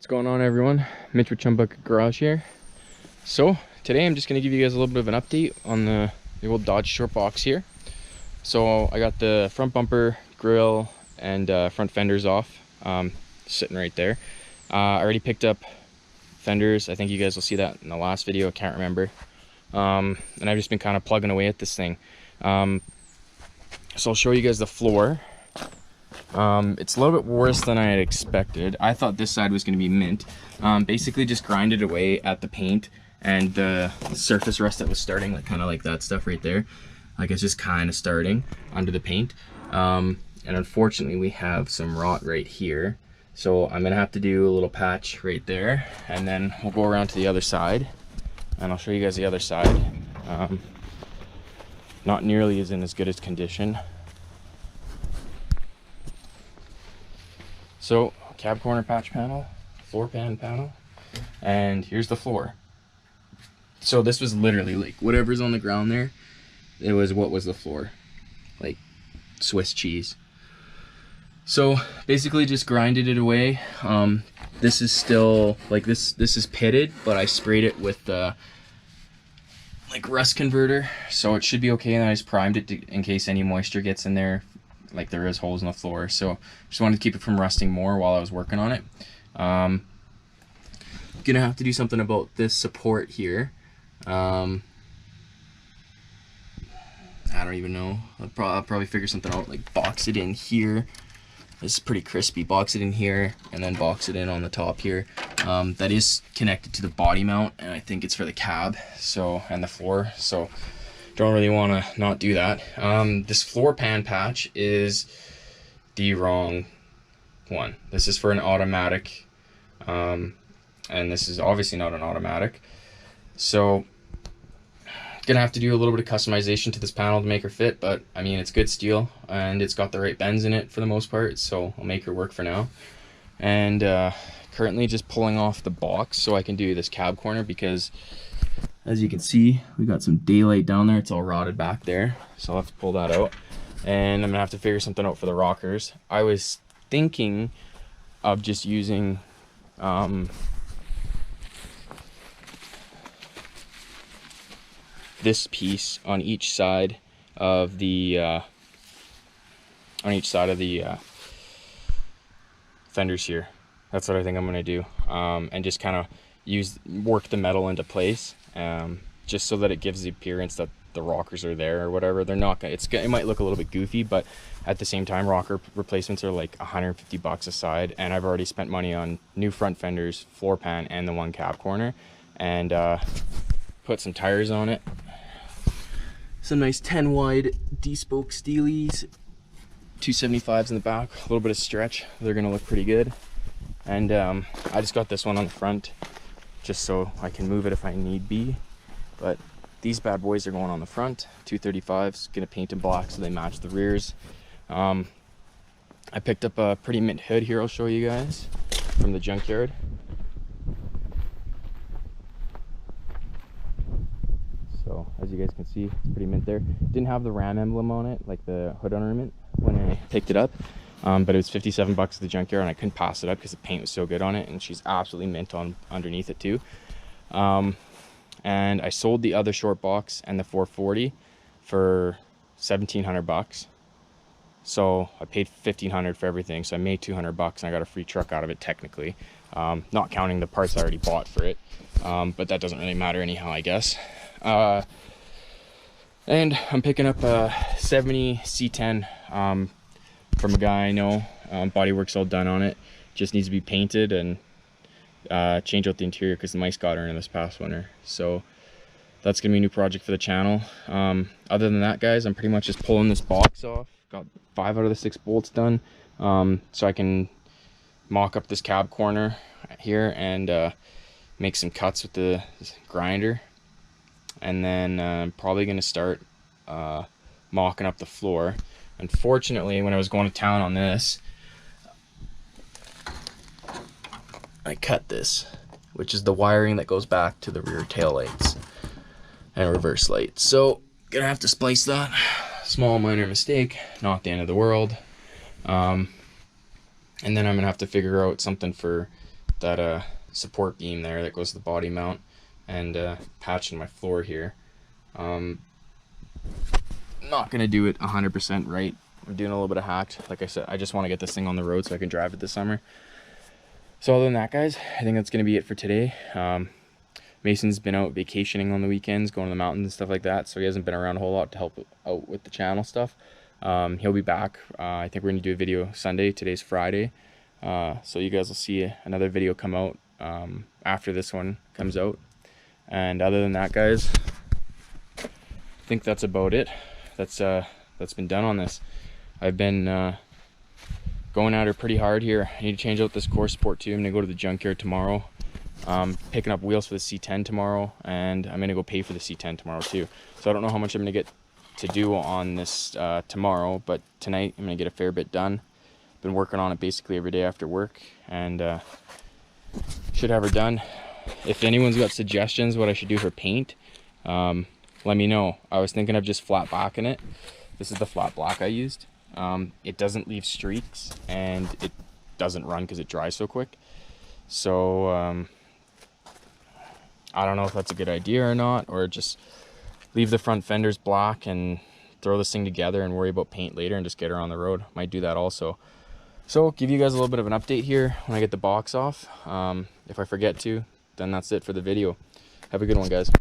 What's going on, everyone? Mitch with Chum Bucket Garage here. So today I'm just going to give you guys a little bit of an update on the old Dodge short box here. So I got the front bumper, grill, and front fenders off, sitting right there. I already picked up fenders. I think you guys will see that in the last video. I can't remember. And I've just been kind of plugging away at this thing. So I'll show you guys the floor. It's a little bit worse than I had expected. I thought this side was going to be mint. Basically just grinded away at the paint and the surface rust that was starting, like kind of like that stuff right there. Like it's just kind of starting under the paint. And unfortunately we have some rot right here. So I'm going to have to do a little patch right there, and then we'll go around to the other side and I'll show you guys the other side. Not nearly as good as condition. So, cab corner patch panel, floor pan panel, and here's the floor. So this was literally like whatever's on the ground there, it was what was the floor, like Swiss cheese. So basically just grinded it away. This is still like this is pitted, but I sprayed it with like rust converter, so it should be okay. And I just primed it in case any moisture gets in there, like there is holes in the floor. So just wanted to keep it from rusting more while I was working on it. Gonna have to do something about this support here. I don't even know. I'll probably figure something out, like box it in here. This is pretty crispy. Box it in here and then box it in on the top here. That is connected to the body mount, and I think it's for the cab, so, and the floor. So don't really want to not do that. This floor pan patch is the wrong one. This is for an automatic, and this is obviously not an automatic. So gonna have to do a little bit of customization to this panel to make her fit, but I mean, it's good steel and it's got the right bends in it for the most part, so I'll make her work for now. And currently just pulling off the box so I can do this cab corner, because as you can see, we got some daylight down there. It's all rotted back there, so I'll have to pull that out. And I'm gonna have to figure something out for the rockers. I was thinking of just using this piece on each side of the fenders here. That's what I think I'm gonna do, and just kind of work the metal into place, just so that it gives the appearance that the rockers are there or whatever. They're not gonna, it might look a little bit goofy, but at the same time, rocker replacements are like $150 a side, and I've already spent money on new front fenders, floor pan, and the one cab corner, and put some tires on it. Some nice 10 wide D-spoke Steelies, 275s in the back, a little bit of stretch. They're gonna look pretty good. And I just got this one on the front just so I can move it if I need be. But these bad boys are going on the front, 235s, gonna paint them black so they match the rears. I picked up a pretty mint hood here, I'll show you guys, from the junkyard. So as you guys can see, it's pretty mint there. Didn't have the Ram emblem on it, like the hood ornament, when I picked it up. But it was 57 bucks at the junkyard, and I couldn't pass it up because the paint was so good on it, and she's absolutely mint on underneath it too. And I sold the other short box and the 440 for 1,700 bucks. So I paid 1,500 for everything, so I made 200 bucks, and I got a free truck out of it technically, not counting the parts I already bought for it. But that doesn't really matter anyhow, I guess. And I'm picking up a 70 C10 from a guy I know. Bodywork's all done on it, just needs to be painted and change out the interior because the mice got her in this past winter. So that's gonna be a new project for the channel. Other than that, guys, I'm pretty much just pulling this box off. Got 5 out of the 6 bolts done, so I can mock up this cab corner here and make some cuts with the grinder. And then I'm probably gonna start mocking up the floor. Unfortunately, when I was going to town on this, I cut this, which is the wiring that goes back to the rear tail lights and reverse lights. So gonna have to splice that. Small minor mistake, not the end of the world. And then I'm gonna have to figure out something for support beam there that goes to the body mount, and patching my floor here. Not gonna do it 100% right. I'm doing a little bit of hacked. Like I said, I just want to get this thing on the road so I can drive it this summer. So other than that, guys, I think that's gonna be it for today. Mason's been out vacationing on the weekends, going to the mountains and stuff like that, so he hasn't been around a whole lot to help out with the channel stuff. He'll be back. I think we're gonna do a video Sunday. Today's Friday, so you guys will see another video come out after this one comes out. And other than that, guys, I think that's about it. That's been done on this. I've been going at her pretty hard here. I need to change out this core support too. I'm gonna go to the junkyard tomorrow, picking up wheels for the C10 tomorrow, and I'm gonna go pay for the C10 tomorrow too. So I don't know how much I'm gonna get to do on this tomorrow, but tonight I'm gonna get a fair bit done. Been working on it basically every day after work, and should have her done. If anyone's got suggestions what I should do for paint, let me know. I was thinking of just flat blacking it. This is the flat black I used. It doesn't leave streaks, and it doesn't run because it dries so quick. So I don't know if that's a good idea or not, or just leave the front fenders black and throw this thing together and worry about paint later and just get her on the road. Might do that also. So give you guys a little bit of an update here when I get the box off. If I forget to, then that's it for the video. Have a good one, guys.